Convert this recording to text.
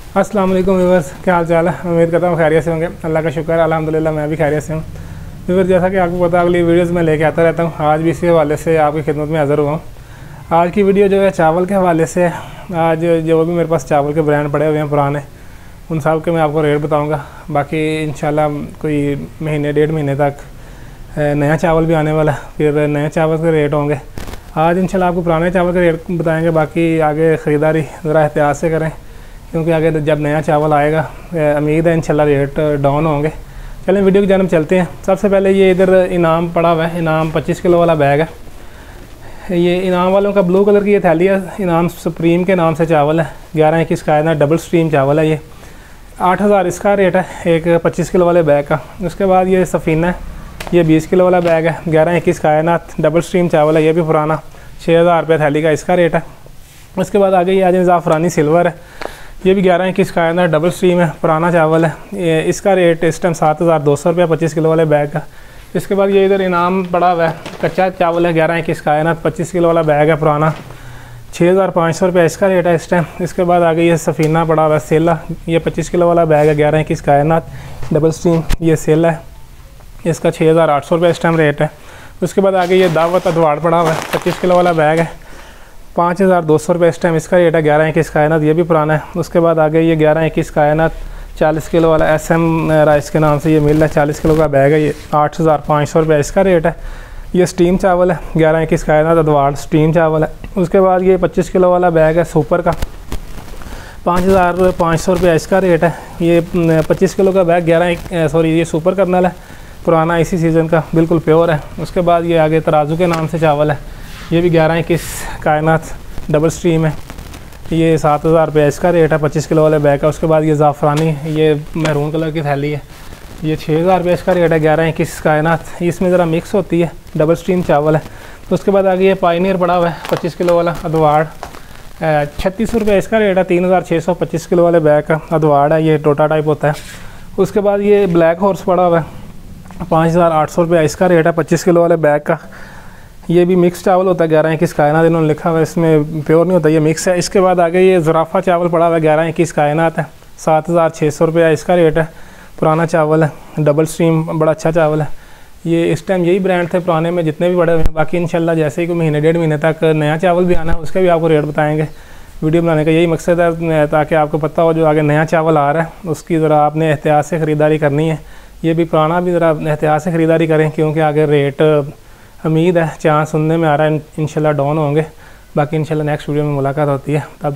अस्सलाम वालेकुम व्यूअर्स, क्या हाल चाल है। उम्मीद करता हूँ खैरियत से होंगे। अल्लाह का शुक्र है, अल्हम्दुलिल्लाह मैं भी खैरियत से हूँ। व्यूअर्स, जैसा कि आपको पता अगली वीडियोज़ में लेके आता रहता हूँ, आज भी इसी हवाले से आपकी खिदमत में हाज़िर हुआ हूँ। आज की वीडियो जो है चावल के हवाले से। आज जो भी मेरे पास चावल के ब्रांड पड़े हुए हैं पुराने, उन सब के मैं आपको रेट बताऊँगा। बाकी इंशाल्लाह कोई महीने डेढ़ महीने तक नया चावल भी आने वाला है, फिर नए चावल के रेट होंगे। आज इंशाल्लाह आपको पुराने चावल के रेट बताएँगे। बाकी आगे ख़रीदारी ज़रा एहतियात से करें, क्योंकि आगे जब नया चावल आएगा उम्मीद है इंशाल्लाह रेट डाउन होंगे। चलें वीडियो की जानब चलते हैं। सबसे पहले ये इधर इनाम पड़ा हुआ है, इनाम 25 किलो वाला बैग है। ये इनाम वालों का ब्लू कलर की ये थैली है। इनाम सुप्रीम के नाम से चावल है, 11-21 का है, डबल स्ट्रीम चावल है। ये 8000 इसका रेट है एक 25 किलो वाले बैग का। उसके बाद ये सफ़ीना है, ये 20 किलो वाला बैग है, 11-21 का है ना, डबल स्ट्रीम चावल है, ये भी पुराना, 6000 रुपये थैली का इसका रेट है। उसके बाद आगे ये आज ज़ाफ़रानी सिल्वर है, ये भी 11-21 का है ना, डबल स्ट्रीम है, पुराना चावल है। ये इसका रेट इस टाइम 7200 रुपये 25 किलो वाले बैग का। इसके बाद ये इधर इनाम पड़ा हुआ है, कच्चा चावल है, 11-21 का है ना, 25 किलो वाला बैग है, पुराना, 6500 रुपये इसका रेट है इस टाइम। इसके बाद आगे ये सफ़ीना पड़ा हुआ है, सेला, ये 25 किलो वाला बैग है, 11-21 का है ना, डबल स्ट्रीम, ये सेला है, इसका 6800 रुपये इस टाइम रेट है। उसके बाद आगे ये दावत अदवाड़ पड़ा हुआ है, 25 किलो वाला बैग है, 5200 रुपये इस टाइम इसका रेट है, 11-21 का है ना, ये भी पुराना है। उसके बाद आगे ये 11-21 का है ना, 40 किलो वाला SM राइस के नाम से ये मिल रहा है, 40 किलो का बैग है, ये 8500 रुपये इसका रेट है। ये स्टीम चावल है, 11-21 का है ना, अदवाड़ स्टीम चावल है। उसके बाद ये 25 किलो वाला बैग है सुपर का, 5500 रुपये इसका रेट है। ये 25 किलो का बैग ये सुपर कर्नल है, पुराना इसी सीज़न का, बिल्कुल प्योर है। उसके बाद ये आगे तराजू के नाम से चावल है, ये भी 11-21 कायनात डबल स्ट्रीम है, ये 7000 रुपये इसका रेट है 25 किलो वाले बैग का। उसके बाद ये ज़ाफ़रानी, ये मैरून कलर की थैली है, ये 6000 रुपये इसका रेट है, 11-21 कायनात, इसमें ज़रा मिक्स होती है, डबल स्ट्रीम चावल है। तो उसके बाद आगे ये पायनियर पड़ा हुआ है, 25 किलो वाला अदवाड़, 3600 रुपये इसका रेट है, 3600 25 किलो वाले बैग का अदवाड़ है, ये टोटा टाइप होता है। उसके बाद ये ब्लैक हॉर्स पड़ा हुआ है, 5800 रुपये इसका रेट है 25 किलो वाले बैग का। ये भी मिक्स चावल होता है, 11-21 कायनात इन्होंने लिखा हुआ है, इसमें प्योर नहीं होता, ये मिक्स है। इसके बाद आगे ये ज़राफ़ा चावल पड़ा हुआ है, 11-21 कायनात है, 7600 रुपये इसका रेट है, पुराना चावल है, डबल स्ट्रीम, बड़ा अच्छा चावल है। ये इस टाइम यही ब्रांड थे पुराने में जितने भी बड़े हुए हैं। बाकी इंशाल्लाह जैसे ही कोई महीने डेढ़ महीने तक नया चावल भी आना है, उसका भी आपको रेट बताएँगे। वीडियो बनाने का यही मकसद है, ताकि आपको पता हो जो आगे नया चावल आ रहा है उसकी ज़रा आपने एहतियात से ख़रीदारी करनी है। ये भी पुराना भी ज़रा एहतियात से ख़रीदारी करें, क्योंकि आगे रेट उम्मीद है चांस सुनने में आ रहा है इंशाल्लाह डाउन होंगे। बाकी इंशाल्लाह नेक्स्ट वीडियो में मुलाकात होती है, तब